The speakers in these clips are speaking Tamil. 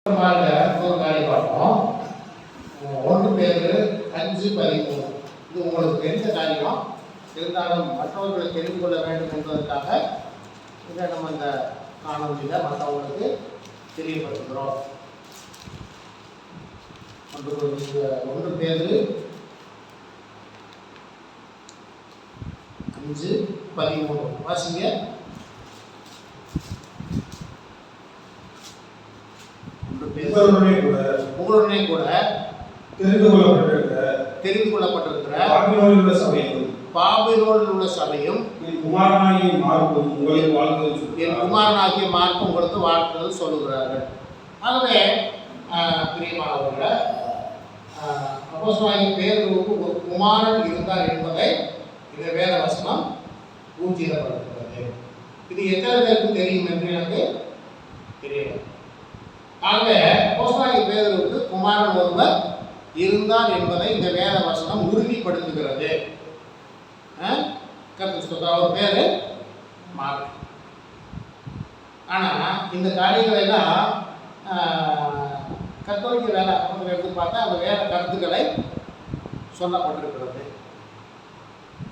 ஒரு காரியம் பார்த்தோம். 1 பேதுரு 5:13. இது உங்களுக்கு தெரிந்த காரியம், இருந்தாலும் மற்றவர்களை தெரிந்து கொள்ள வேண்டும் என்பதற்காக இதை நம்ம இந்த காணொலியில் மற்றவங்களுக்கு தெரியப்படுத்துகிறோம். 1 பேதுரு 5:13 வாசிங்க. உங்களுடனே கூட தெரிந்து கொள்ளப்பட்டிருக்கிற பாபிலோனில் உள்ள சபையும் என் குமாரனாகிய மார்க்கும் உங்களுக்கு வாழ்த்துதல் சொல்லுகிறார்கள். ஆகவே பிரியமானவர்களே, அப்போஸ்தலனாகிய பேதுருவுக்கு ஒரு குமாரன் இருந்தார் என்பதை இந்த வேத வசனம் ஊர்ஜிதப்படுத்துகிறது. இது எத்தனை பேருக்கு தெரியும் என்று எனக்கு தெரியல. ஆகவே அப்போஸ்தலனாகிய பேதுருவுக்கு குமாரன் ஒருவர் இருந்தார் என்பதை இந்த வேத வசனம் உறுதிப்படுத்துகிறது. அவர் பேரு மார்க். ஆனா இந்த காரியங்களை எல்லாம் கத்தோலிக்க வேலை எடுத்து பார்த்தா அந்த வேத கருத்துக்களை சொல்லப்பட்டிருக்கிறது.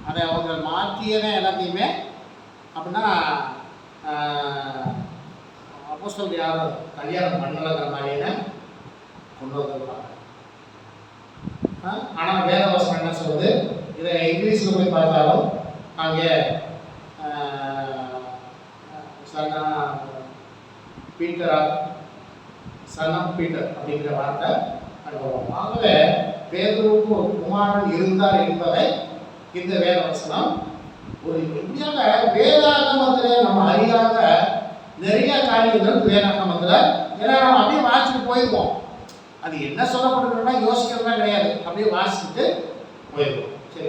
அதை அவங்க மாற்றியதே எல்லாத்தையுமே அப்படின்னா அப்போஸ்தலர் யாரும் கல்யாணம் பண்ணலங்கிற மாதிரியே கொண்டு வந்துருப்பாங்க. ஆனால் வேதவசனம் என்ன சொல்லுது? இதை இங்கிலீஷில் போய் பார்த்தாலும் அங்கே சன் ஆஃப் பீட்டர் அப்படிங்கிற வார்த்தை அனுபவம். ஆகவே பேதுருவுக்கு ஒரு குமாரன் இருந்தார் என்பதை இந்த வேதவசனம் ஒரு உண்மையாக வேதாகமத்தில் நம்ம அறியாத நிறைய காரியங்கள் வேதாகமத்தில் ஏன்னா நம்ம அப்படியே வாசிச்சுட்டு போயிருவோம். அது என்ன சொல்லப்பட்டிருக்கோம்னா யோசிக்கிறதா கிடையாது, அப்படியே வாசிச்சுட்டு போயிருவோம். சரி,